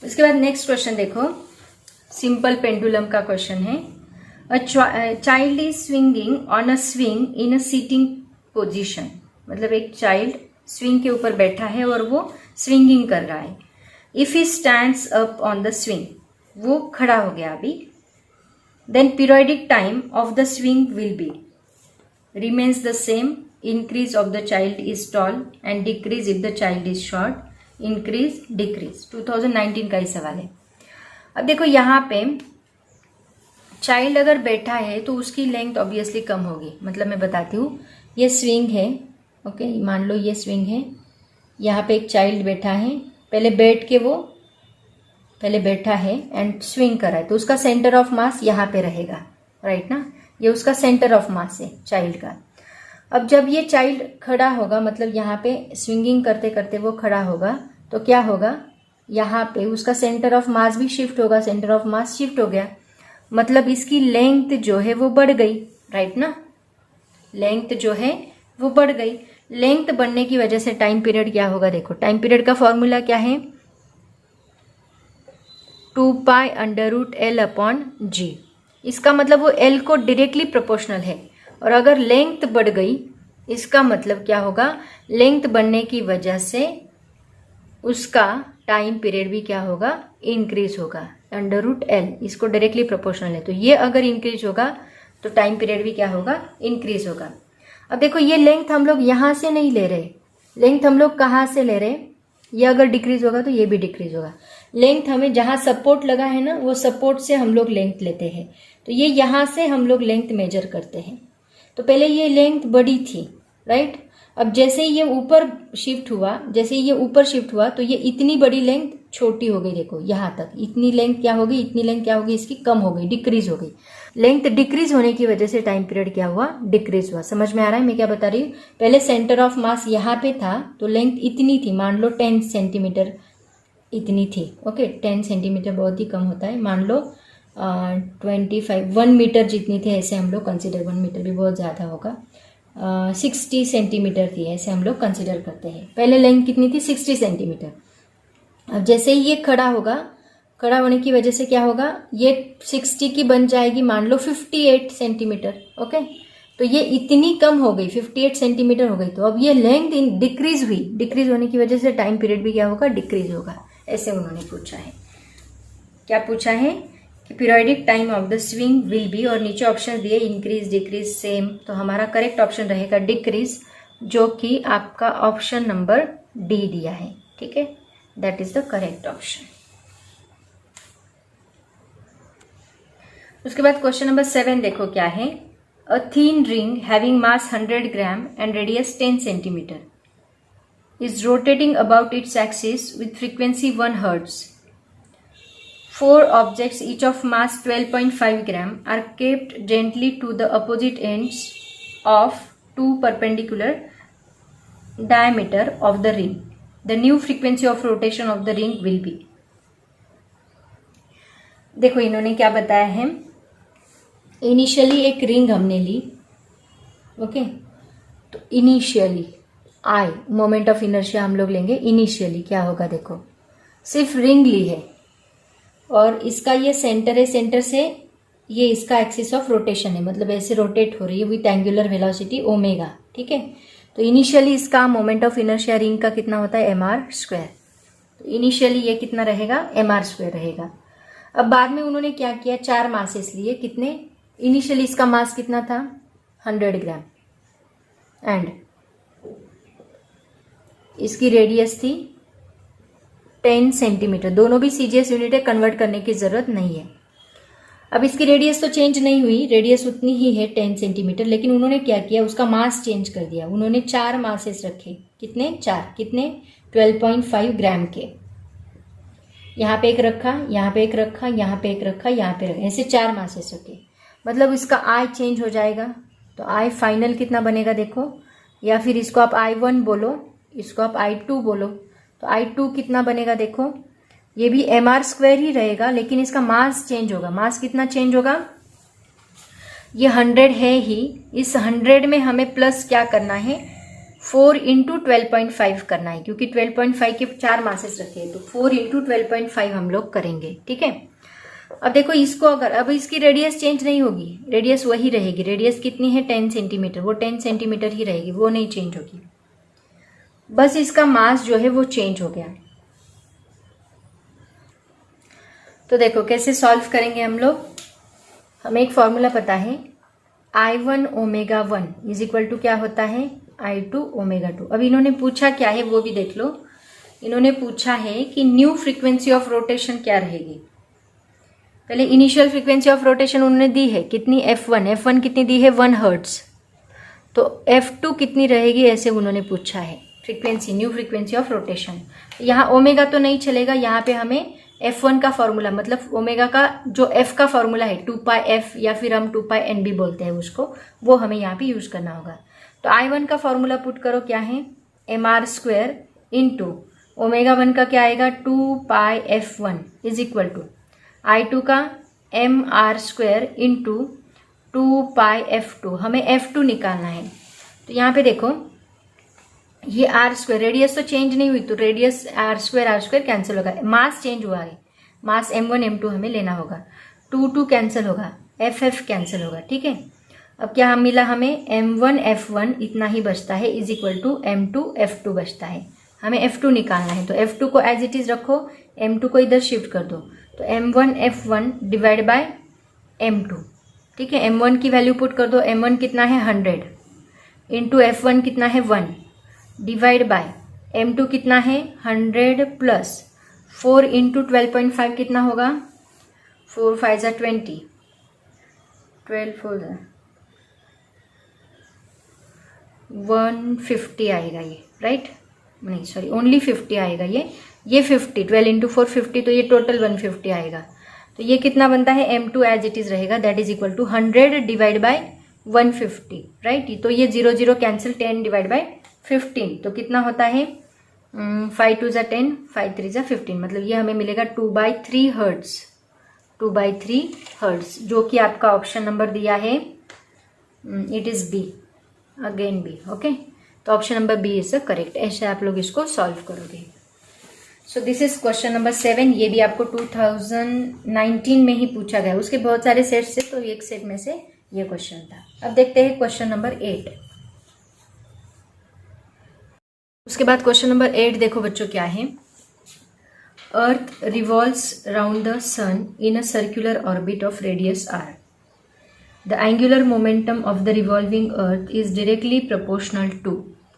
उसके बाद नेक्स्ट क्वेश्चन देखो, सिंपल पेंडुलम का क्वेश्चन है। A child is swinging on a swing in a sitting position, मतलब एक चाइल्ड स्विंग के ऊपर बैठा है और वो स्विंगिंग कर रहा है। If he stands up on the swing, वो खड़ा हो गया अभी, then periodic time of the swing will be remains the same, increase of the child is tall and decrease if the child is short, increase decrease। 2019 का ही सवाल है। अब देखो यहाँ पे चाइल्ड अगर बैठा है तो उसकी लेंथ ऑब्वियसली कम होगी। मतलब मैं बताती हूँ, ये स्विंग है, ओके, मान लो ये स्विंग है, यहाँ पे एक चाइल्ड बैठा है, पहले बैठा है एंड स्विंग कर रहा है, तो उसका सेंटर ऑफ मास यहाँ पे रहेगा, राइट ना, ये उसका सेंटर ऑफ मास है चाइल्ड का। अब जब ये चाइल्ड खड़ा होगा, मतलब यहाँ पे स्विंगिंग करते करते वो खड़ा होगा, तो क्या होगा, यहाँ पे उसका सेंटर ऑफ मास भी शिफ्ट होगा, सेंटर ऑफ मास शिफ्ट हो गया, मतलब इसकी लेंथ जो है वो बढ़ गई, राइट ना, लेंथ जो है वो बढ़ गई। लेंथ बढ़ने की वजह से टाइम पीरियड क्या होगा, देखो टाइम पीरियड का फॉर्मूला क्या है, 2π√L/g। इसका मतलब वो L को डायरेक्टली प्रोपोर्शनल है, और अगर लेंथ बढ़ गई इसका मतलब क्या होगा, लेंथ बढ़ने की वजह से उसका टाइम पीरियड भी क्या होगा, इंक्रीज होगा। √L इसको डायरेक्टली प्रोपोर्शनल है, तो ये अगर इंक्रीज होगा तो टाइम पीरियड भी क्या होगा, इंक्रीज होगा। अब देखो ये लेंथ हम लोग यहाँ से नहीं ले रहे, लेंथ हम लोग कहाँ से ले रहे, ये अगर डिक्रीज होगा तो ये भी डिक्रीज होगा। लेंथ हमें जहाँ सपोर्ट लगा है ना, वो सपोर्ट से हम लोग लेंथ लेते हैं, तो ये यहाँ से हम लोग लेंथ मेजर करते हैं। तो पहले ये लेंथ बड़ी थी, राइट। अब जैसे ही ये ऊपर शिफ्ट हुआ, जैसे ही ये ऊपर शिफ्ट हुआ तो ये इतनी बड़ी लेंथ छोटी हो गई। देखो यहाँ तक इतनी लेंथ क्या होगी, इतनी लेंथ क्या होगी, इसकी कम हो गई, डिक्रीज हो गई। लेंथ डिक्रीज होने की वजह से टाइम पीरियड क्या हुआ, डिक्रीज हुआ। समझ में आ रहा है मैं क्या बता रही हूँ। पहले सेंटर ऑफ मास यहाँ पे था तो लेंथ इतनी थी, मान लो 10 सेंटीमीटर इतनी थी, ओके। 10 सेंटीमीटर बहुत ही कम होता है, मान लो 1 मीटर जितनी थी, ऐसे हम लोग कंसिडर, 1 मीटर भी बहुत ज़्यादा होगा, 60 सेंटीमीटर थी, ऐसे हम लोग कंसिडर करते हैं। पहले लेंथ कितनी थी, 60 सेंटीमीटर। अब जैसे ही ये खड़ा होगा, खड़ा होने की वजह से क्या होगा, ये 60 की बन जाएगी मान लो 58 सेंटीमीटर, ओके। तो ये इतनी कम हो गई, 58 सेंटीमीटर हो गई। तो अब ये लेंथ डिक्रीज हुई, डिक्रीज होने की वजह से टाइम पीरियड भी क्या होगा, डिक्रीज होगा। ऐसे उन्होंने पूछा है। क्या पूछा है कि periodic time of the swing will B, और नीचे ऑप्शन दिए इंक्रीज, डिक्रीज, सेम। तो हमारा करेक्ट ऑप्शन रहेगा डिक्रीज, जो कि आपका ऑप्शन नंबर डी दिया है, ठीक है। That is the correct option. उसके बाद क्वेश्चन नंबर 7 देखो क्या है। A thin ring having mass 100 gram and radius 10 centimetre is rotating about its axis with frequency 1 Hz. 4 objects, each of mass 12.5 gram, are kept gently to the opposite ends of 2 perpendicular diameter of the ring. The new frequency of rotation of the ring will be. देखो इन्होंने क्या बताया है। Initially एक ring हमने ली, okay. तो initially I moment of inertia हम लोग लेंगे। इनिशियली क्या होगा, देखो सिर्फ रिंग ली है और इसका ये सेंटर है, सेंटर से ये इसका एक्सिस ऑफ रोटेशन है, मतलब ऐसे रोटेट हो रही है विथ एंगुलर वेलोसिटी ओमेगा, ठीक है। तो इनिशियली इसका मोमेंट ऑफ इनर्शिया रिंग का कितना होता है, mr²। तो इनिशियली ये कितना रहेगा, mr² रहेगा। अब बाद में उन्होंने क्या किया, 4 मासेस लिए। कितने, इनिशियली इसका मास कितना था, 100 ग्राम, एंड इसकी रेडियस थी 10 सेंटीमीटर। दोनों भी सीजीएस यूनिट है, कन्वर्ट करने की जरूरत नहीं है। अब इसकी रेडियस तो चेंज नहीं हुई, रेडियस उतनी ही है 10 सेंटीमीटर, लेकिन उन्होंने क्या किया, उसका मास चेंज कर दिया। उन्होंने 4 मासेस रखे। कितने, 4। कितने, 12.5 ग्राम के। यहाँ पे एक रखा, यहाँ पे एक रखा, यहाँ पे एक रखा, यहाँ पे रखा, ऐसे 4 मासेस रखे। मतलब इसका आई चेंज हो जाएगा। तो आई फाइनल कितना बनेगा देखो, या फिर इसको आप I1 बोलो, इसको आप I2 बोलो। तो I2 कितना बनेगा देखो, ये भी mr² ही रहेगा, लेकिन इसका मास चेंज होगा। मास कितना चेंज होगा, ये 100 है ही, इस 100 में हमें प्लस क्या करना है, 4 × 12.5 करना है, क्योंकि 12.5 के 4 मासेस रखे हैं। तो 4 × 12.5 हम लोग करेंगे, ठीक है। अब देखो इसको अगर, अब इसकी रेडियस चेंज नहीं होगी, रेडियस वही रहेगी। रेडियस कितनी है, 10 सेंटीमीटर, वो 10 सेंटीमीटर ही रहेगी, वो नहीं चेंज होगी। बस इसका मास जो है वो चेंज हो गया। तो देखो कैसे सॉल्व करेंगे हम लोग। हमें एक फॉर्मूला पता है, I1 ω1 इज इक्वल टू क्या होता है, I2 ω2। अब इन्होंने पूछा क्या है वो भी देख लो। इन्होंने पूछा है कि न्यू फ्रीक्वेंसी ऑफ रोटेशन क्या रहेगी। पहले इनिशियल फ्रीक्वेंसी ऑफ रोटेशन उन्होंने दी है कितनी, f1 कितनी दी है, 1 हर्ट्ज। तो f2 कितनी रहेगी, ऐसे उन्होंने पूछा है frequency, new frequency of rotation. यहाँ ओमेगा तो नहीं चलेगा, यहाँ पे हमें f1 का फॉर्मूला, मतलब ओमेगा का जो f का फॉर्मूला है 2πf, या फिर हम 2πn भी बोलते हैं उसको, वो हमें यहाँ पे यूज करना होगा। तो I1 का फॉर्मूला पुट करो, क्या है, mr² इंटू ω1 का क्या आएगा, 2πf1 is equal to I2 का mr² इंटू 2πf2। हमें f2 निकालना है। तो यहाँ पे देखो ये r², रेडियस तो चेंज नहीं हुई, तो रेडियस r² कैंसिल होगा। मास चेंज हुआ है, मास m1 m2 हमें लेना होगा। 2 कैंसिल होगा, f कैंसिल होगा, ठीक है। अब क्या मिला हमें, m1 f1 इतना ही बचता है, is equal to m2 f2 बचता है। हमें F2 निकालना है, तो F2 को एज इट इज रखो, M2 को इधर शिफ्ट कर दो, तो M1 F1 divide by M2, ठीक है। M1 की वैल्यू पुट कर दो, M1 कितना है 100 इंटू F1 कितना है 1 डिवाइड बाय M2 कितना है 100 प्लस 4 इंटू 12.5 कितना होगा, 4 5 ज़ा 20, 12 4 ज़ा 150 आएगा ये, राइट, नहीं सॉरी ओनली 50 आएगा ये 50, 12 इंटू 4 50, तो ये टोटल 150 आएगा। तो ये कितना बनता है, M2 एज इट इज रहेगा, that is equal to 100 divide by 150, right. तो ये 0 0 कैंसिल, 10 डिवाइड बाय 15, तो कितना होता है 5 2 ज़ा 10, 5 3 ज़ा 15, मतलब ये हमें मिलेगा 2/3 हर्ट्ज, 2/3 हर्ट्ज, जो कि आपका ऑप्शन नंबर दिया है, it is B, again B, okay. तो option number B is the correct. ऐसे आप लोग इसको सॉल्व करोगे। So this is question number 7। ये भी आपको 2019 में ही पूछा गया, उसके बहुत सारे सेट्स थे, तो एक सेट में से ये क्वेश्चन था। अब देखते हैं क्वेश्चन नंबर 8। उसके बाद क्वेश्चन नंबर 8 देखो बच्चों क्या है, earth revolves round the sun in a circular orbit of radius r. The angular momentum of the revolving earth is directly proportional to,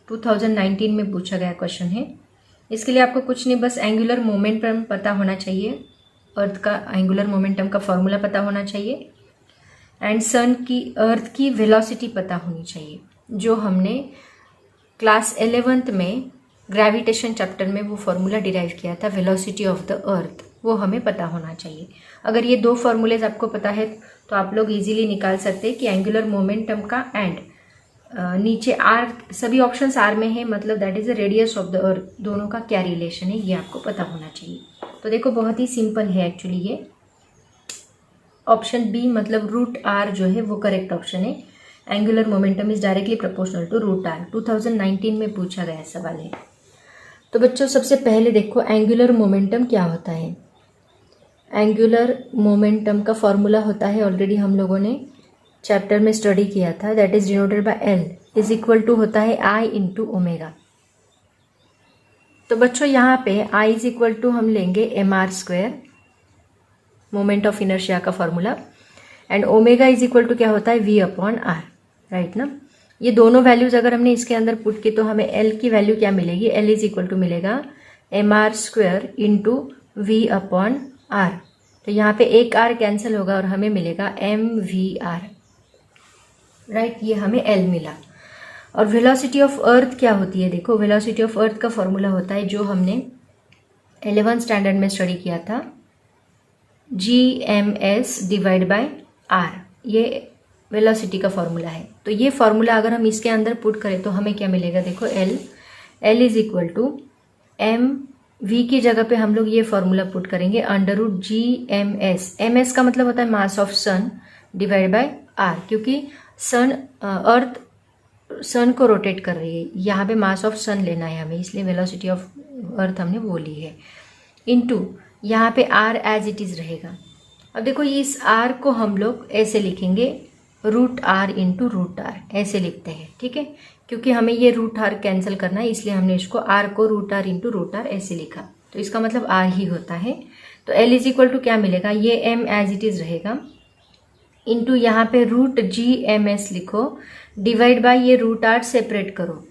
2019 में पूछा गया क्वेश्चन है। इसके लिए आपको कुछ नहीं, बस एंगुलर मोमेंटम पता होना चाहिए, अर्थ का एंगुलर मोमेंटम का फॉर्मूला पता होना चाहिए, एंड सन की अर्थ की वेलोसिटी पता होनी चाहिए, जो हमने क्लास 11th में ग्रेविटेशन चैप्टर में वो फॉर्मूला डिराइव किया था, वेलोसिटी ऑफ द अर्थ, वो हमें पता होना चाहिए। अगर ये दो फॉर्मूलेज आपको पता है तो आप लोग इजीली निकाल सकते हैं कि एंगुलर मोमेंटम का एंड नीचे आर, सभी ऑप्शंस आर में है, मतलब that is the radius of the earth, दोनों का क्या रिलेशन है ये आपको पता होना चाहिए। तो देखो बहुत ही सिंपल है एक्चुअली, ये ऑप्शन बी मतलब रूट आर जो है वो करेक्ट ऑप्शन है। Angular momentum is directly proportional to root R, 2019 में पूछा गया सवाल है। तो बच्चों सबसे पहले देखो एंगुलर मोमेंटम क्या होता है। एंगुलर मोमेंटम का फॉर्मूला होता है, ऑलरेडी हम लोगों ने चैप्टर में स्टडी किया था, that is denoted by L, is equal to होता है आई इंटू ओमेगा। तो बच्चों यहाँ पे आई इज इक्वल टू हम लेंगे mr², मोमेंट ऑफ इनर्शिया का formula, and omega is equal to क्या होता है v/r, राइट ना। ये दोनों वैल्यूज अगर हमने इसके अंदर पुट की तो हमें एल की वैल्यू क्या मिलेगी, एल इज इक्वल टू मिलेगा mr² इंटू v/r। तो यहाँ पे एक r कैंसिल होगा और हमें मिलेगा mvr, राइट, ये हमें l मिला। और वेलोसिटी ऑफ अर्थ क्या होती है, देखो वेलोसिटी ऑफ अर्थ का फॉर्मूला होता है जो हमने 11th स्टैंडर्ड में स्टडी किया था, gms डिवाइड बाय r, ये वेलोसिटी का फॉर्मूला है। तो ये फॉर्मूला अगर हम इसके अंदर पुट करें तो हमें क्या मिलेगा, देखो l is equal to m, v की जगह पे हम लोग ये फॉर्मूला पुट करेंगे √gms, ms का मतलब होता है mass of sun divide by r, क्योंकि सन अर्थ सन को रोटेट कर रही है, यहाँ पे मास ऑफ सन लेना है हमें, इसलिए वेलोसिटी ऑफ अर्थ हमने वो ली है, इनटू यहाँ पे r एज इट इज रहेगा। अब देखो इस r को हम लोग ऐसे लिखेंगे √r इंटू √r, ऐसे लिखते हैं, ठीक है, क्योंकि हमें ये √r कैंसिल करना है, इसलिए हमने इसको r को √r इंटू √r ऐसे लिखा, तो इसका मतलब r ही होता है। तो l इज इक्वल टू क्या मिलेगा, ये m एज इट इज रहेगा, इंटू यहाँ पे √gms लिखो, डिवाइड बाय ये √r सेपरेट करो,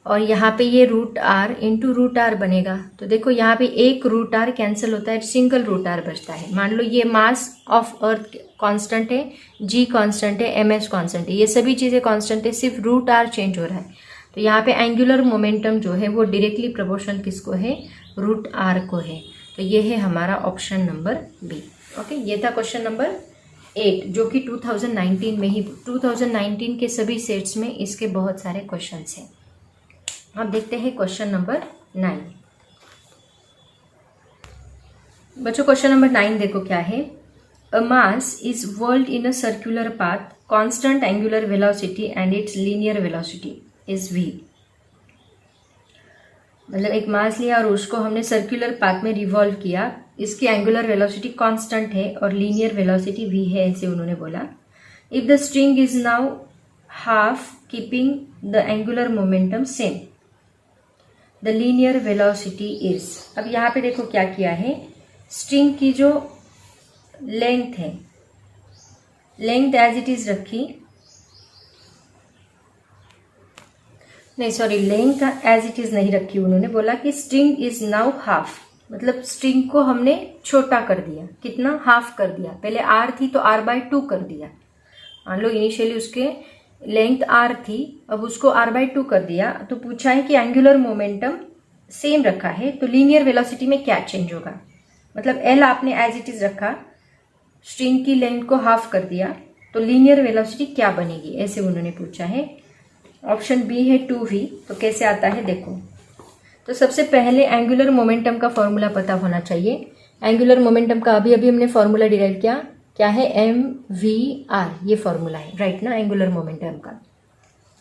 और यहाँ पे ये √r इंटू √r बनेगा। तो देखो यहाँ पे एक √r कैंसिल होता है, सिंगल √r बचता है। मान लो ये मास ऑफ अर्थ कांस्टेंट है, g कांस्टेंट है, ms कांस्टेंट है, ये सभी चीज़ें कांस्टेंट है, सिर्फ √r चेंज हो रहा है। तो यहाँ पे एंगुलर मोमेंटम जो है वो डायरेक्टली प्रोपोर्शनल किसको है, √r को है। तो ये है हमारा ऑप्शन नंबर बी, ओके। ये था क्वेश्चन नंबर 8 जो कि 2019 में ही, 2019 के सभी सेट्स में इसके बहुत सारे क्वेश्चंस हैं। अब देखते हैं क्वेश्चन नंबर 9। बच्चों क्वेश्चन नंबर 9 देखो क्या है, a mass is whirled in a circular path, constant angular velocity and its linear velocity is v। मतलब एक मास लिया और उसको हमने सर्कुलर पाथ में रिवॉल्व किया, इसकी एंगुलर वेलोसिटी कांस्टेंट है और लीनियर वेलोसिटी v है, ऐसे उन्होंने बोला। If the string is now half keeping the angular momentum same, the linear velocity is. अब यहाँ पे देखो क्या किया है, स्ट्रिंग की जो लेंथ है, लेंथ एज इट इज रखी, नहीं sorry, length as it is नहीं रखी, उन्होंने बोला कि स्ट्रिंग इज नाउ हाफ, मतलब स्ट्रिंग को हमने छोटा कर दिया, कितना, हाफ कर दिया। पहले आर थी तो r/2 कर दिया, मान लो इनिशियली उसके लेंथ r थी, अब उसको r/2 कर दिया। तो पूछा है कि एंगुलर मोमेंटम सेम रखा है तो लीनियर वेलोसिटी में क्या चेंज होगा, मतलब l आपने एज इट इज रखा, स्ट्रिंग की लेंथ को हाफ कर दिया, तो लीनियर वेलोसिटी क्या बनेगी, ऐसे उन्होंने पूछा है। ऑप्शन बी है 2v। तो कैसे आता है देखो, तो सबसे पहले एंगुलर मोमेंटम का फॉर्मूला पता होना चाहिए। एंगुलर मोमेंटम का अभी अभी हमने फॉर्मूला डिराइव किया, क्या है, mvr, ये फॉर्मूला है, राइट ना, एंगुलर मोमेंटम का।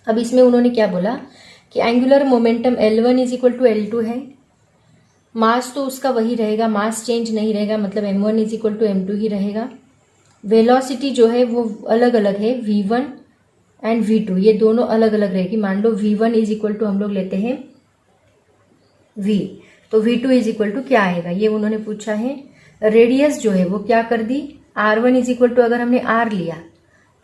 अब इसमें उन्होंने क्या बोला कि angular momentum L1 is equal to L2 है, मास तो उसका वही रहेगा, मास चेंज नहीं रहेगा, मतलब m1 is equal to m2 ही रहेगा। वेलोसिटी जो है वो अलग अलग है, v1 एंड v2, ये दोनों अलग अलग रहेगी। मान लो v1 इज इक्वल टू हम लोग लेते हैं v, तो v2 इज इक्वल टू क्या आएगा, ये उन्होंने पूछा है। रेडियस जो है वो क्या कर दी, r1 इज इक्वल टू, अगर हमने r लिया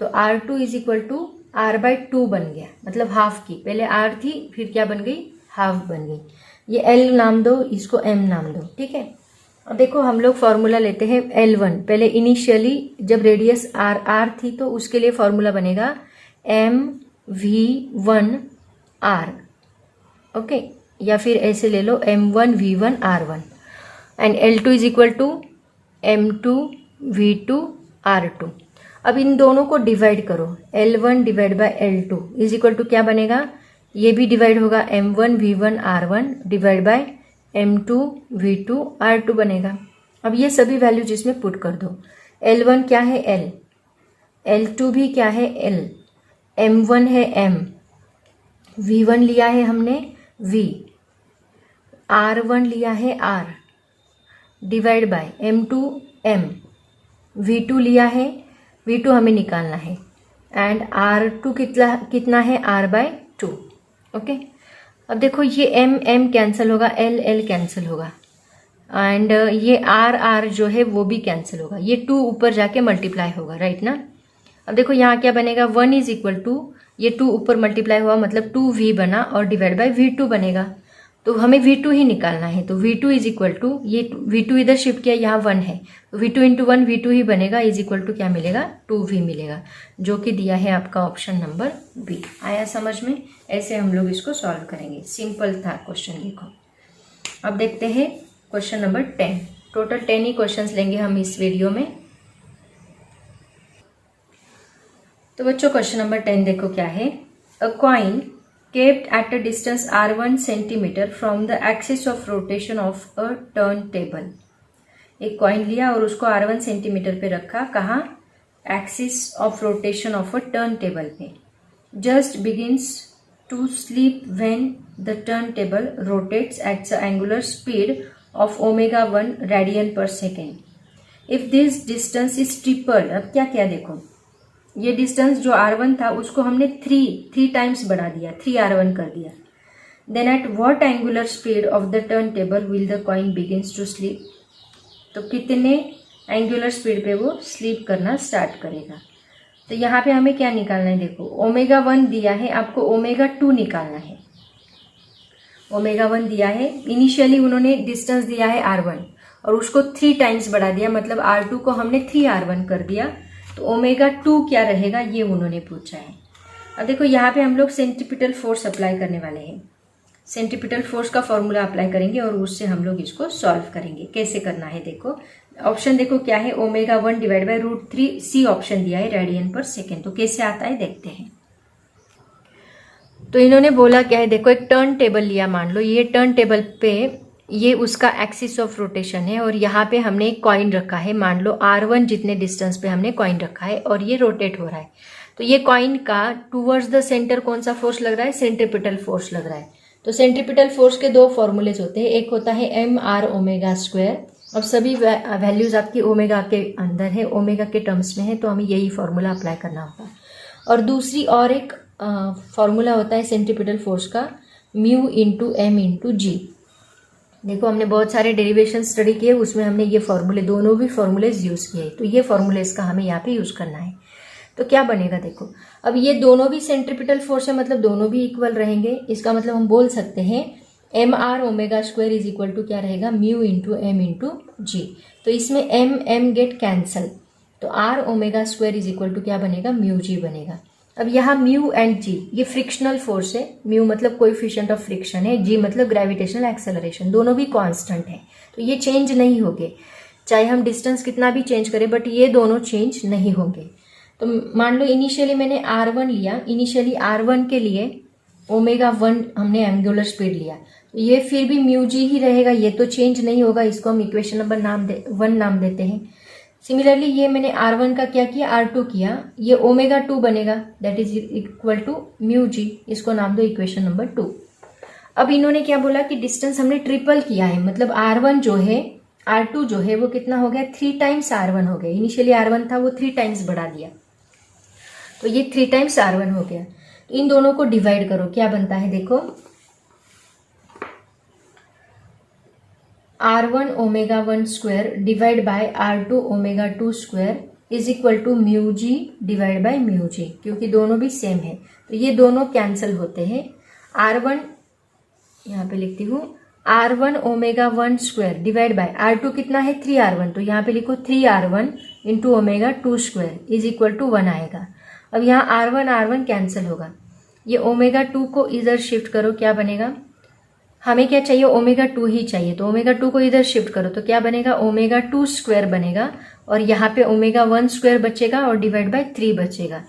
तो r2 is equal to r/2 बन गया, मतलब हाफ की, पहले r थी फिर क्या बन गई, हाफ बन गई। ये l नाम दो, इसको m नाम दो, ठीक है। अब देखो हम लोग फॉर्मूला लेते हैं L1, पहले इनिशियली जब रेडियस r थी तो उसके लिए फॉर्मूला बनेगा mv1r, ओके, या फिर ऐसे ले लो m1v1r1, and L2 is equal to m2v2r2। अब इन दोनों को डिवाइड करो, L1 divide by L2 is equal to क्या बनेगा, ये भी डिवाइड होगा, m1v1r1 डिवाइड बाय m2v2r2 बनेगा। अब ये सभी वैल्यूज इसमें पुट कर दो, L1 क्या है L, L2 भी क्या है L, M1 है M, V1 लिया है हमने V, R1 लिया है R, divide by M2 M, V2 लिया है, V2 हमें निकालना है, एंड R2 कितना है R/2, ओके। अब देखो ये M M कैंसिल होगा, L L कैंसिल होगा, एंड ये R R जो है वो भी कैंसिल होगा, ये 2 ऊपर जाके मल्टीप्लाई होगा, राइट ना। अब देखो यहाँ क्या बनेगा, 1 इज इक्वल टू, ये 2 ऊपर मल्टीप्लाई हुआ मतलब 2v बना और डिवाइड बाय v2 बनेगा, तो हमें v2 ही निकालना है। तो v2 इज इक्वल टू, ये v2 इधर शिफ्ट किया, यहाँ 1 है तो v2 इंटू 1 v2 ही बनेगा, इज इक्वल टू क्या मिलेगा, 2v मिलेगा, जो कि दिया है आपका ऑप्शन नंबर बी। आया समझ में, ऐसे हम लोग इसको सॉल्व करेंगे, सिंपल था क्वेश्चन। देखो अब देखते हैं क्वेश्चन नंबर 10, टोटल 10 ही क्वेश्चन लेंगे हम इस वीडियो में। तो बच्चों क्वेश्चन नंबर 10 देखो क्या है, a coin kept at a distance r1 centimetre from the axis of rotation of a turn table. एक कॉइन लिया और उसको r1 सेंटीमीटर पे रखा, कहाँ, axis of rotation of a turn table पे। Just begins to sleep when the turn table rotates at the angular speed of ω1 radian per second. If this distance is tripled, अब क्या क्या देखो, ये distance जो r1 था उसको हमने 3 टाइम्स बढ़ा दिया, 3r1 कर दिया। Then at what angular speed of the turn table will the coin begins to sleep, तो कितने एंगुलर स्पीड पे वो स्लीप करना स्टार्ट करेगा। तो यहाँ पे हमें क्या निकालना है, देखो ω1 दिया है, आपको ω2 निकालना है। ω1 दिया है, इनिशियली उन्होंने डिस्टेंस दिया है r1 और उसको 3 टाइम्स बढ़ा दिया, मतलब r2 को हमने 3r1 कर दिया, तो ω2 क्या रहेगा ये उन्होंने पूछा है। अब देखो यहाँ पे हम लोग सेंट्रीपिटल फोर्स अप्लाई करने वाले हैं, सेंट्रीपिटल फोर्स का फॉर्मूला अप्लाई करेंगे और उससे हम लोग इसको सॉल्व करेंगे। कैसे करना है देखो, ऑप्शन देखो क्या है, ω1 डिवाइड बाय √3, सी ऑप्शन दिया है रेडियन पर सेकेंड। तो कैसे आता है देखते हैं। तो इन्होंने बोला क्या है, देखो एक टर्न टेबल लिया, मान लो ये टर्न टेबल पे ये उसका एक्सिस ऑफ रोटेशन है और यहाँ पे हमने एक कॉइन रखा है, मान लो r1 जितने डिस्टेंस पे हमने कॉइन रखा है और ये रोटेट हो रहा है। तो ये कॉइन का टूवर्ड्स द सेंटर कौन सा फोर्स लग रहा है, सेंट्रीपिटल फोर्स लग रहा है। तो सेंट्रीपिटल फोर्स के 2 फॉर्मूलेज होते हैं, एक होता है mr²। अब सभी वैल्यूज आपकी ओमेगा के अंदर है, ओमेगा के टर्म्स में है, तो हमें यही फॉर्मूला अप्लाई करना होगा। और दूसरी और एक फॉर्मूला होता है सेंट्रीपिटल फोर्स का, म्यू इंटू एम इंटू जी। देखो हमने बहुत सारे डेरिवेशन स्टडी किए, उसमें हमने ये फॉर्मूले, दोनों भी फॉर्मूलेज यूज़ किए, तो ये फॉर्मूलेज का हमें यहाँ पे यूज़ करना है। तो क्या बनेगा देखो, अब ये दोनों भी सेंट्रीपिटल फोर्स है, मतलब दोनों भी इक्वल रहेंगे। इसका मतलब हम बोल सकते हैं M R omega square is equal to क्या रहेगा, mu into M into G. तो इसमें एम एम गेट कैंसल, तो R omega square is equal to क्या बनेगा, म्यू जी बनेगा। अब यहाँ म्यू एंड जी ये फ्रिक्शनल फोर्स है, म्यू मतलब कोएफिशिएंट ऑफ फ्रिक्शन है, जी मतलब ग्रेविटेशनल एक्सेलरेशन, दोनों भी कांस्टेंट है, तो ये चेंज नहीं होंगे, चाहे हम डिस्टेंस कितना भी चेंज करें, बट ये दोनों चेंज नहीं होंगे। तो मान लो इनिशियली मैंने R1 लिया, इनिशियली R1 के लिए ओमेगा 1 हमने एंगुलर स्पीड लिया, तो ये फिर भी म्यू जी ही रहेगा, ये तो चेंज नहीं होगा, इसको हम इक्वेशन नंबर 1 नाम देते हैं। सिमिलरली ये मैंने R1 का क्या किया, R2 किया, ये ओमेगा 2 बनेगा, that is equal to mu g, इसको नाम दो इक्वेशन नंबर 2। अब इन्होंने क्या बोला कि डिस्टेंस हमने ट्रिपल किया है, मतलब R1 जो है, R2 जो है वो कितना हो गया, 3 टाइम्स R1 हो गया। इनिशियली R1 था वो 3 टाइम्स बढ़ा दिया, तो ये 3 टाइम्स R1 हो गया। तो इन दोनों को डिवाइड करो, क्या बनता है देखो, R1 omega 1 square divide by R2 omega 2 square is equal to mu g divide by mu g, क्योंकि दोनों भी सेम है, तो ये दोनों कैंसिल होते हैं। R1 यहाँ पे लिखती हूँ, R1 omega 1 square divide by R2 कितना है, 3R1, तो यहाँ पे लिखो 3R1 into omega 2 square is equal to 1 आएगा। अब यहाँ R1 कैंसिल होगा, ये ओमेगा 2 को इधर शिफ्ट करो, क्या बनेगा, हमें क्या चाहिए, ओमेगा 2 ही चाहिए, तो ओमेगा 2 को इधर शिफ्ट करो, तो क्या बनेगा, ओमेगा 2 स्क्वायर बनेगा, और यहाँ पे ओमेगा 1 स्क्वायर बचेगा और डिवाइड बाय 3 बचेगा।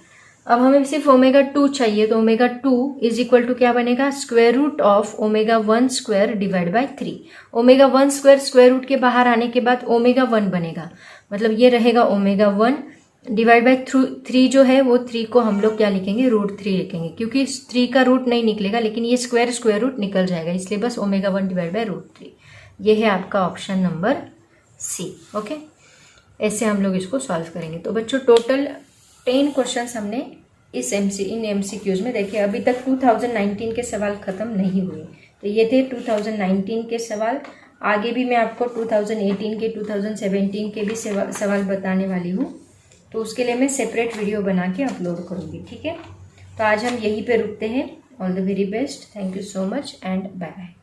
अब हमें सिर्फ ओमेगा 2 चाहिए, तो ओमेगा 2 इज इक्वल टू क्या बनेगा, square root of omega 1 square divide by 3। Omega 1 square square root के बाहर आने के बाद ओमेगा 1 बनेगा, मतलब ये रहेगा ओमेगा 1 डिवाइड बाय 3 जो है वो 3 को हम लोग क्या लिखेंगे, √3 लिखेंगे, क्योंकि 3 का रूट नहीं निकलेगा, लेकिन ये स्क्वायर रूट निकल जाएगा, इसलिए बस ओमेगा 1 डिवाइड बाय √3। ये है आपका ऑप्शन नंबर सी। ओके, ऐसे हम लोग इसको सॉल्व करेंगे। तो बच्चों टोटल 10 क्वेश्चंस हमने इन MCQs में देखे। अभी तक 2019 के सवाल खत्म नहीं हुए, तो ये थे 2019 के सवाल। आगे भी मैं आपको 2018 के 2017 के भी सवाल बताने वाली हूँ, तो उसके लिए मैं सेपरेट वीडियो बना के अपलोड करूँगी, ठीक है। तो आज हम यहीं पे रुकते हैं। All the very best, thank you so much and bye bye.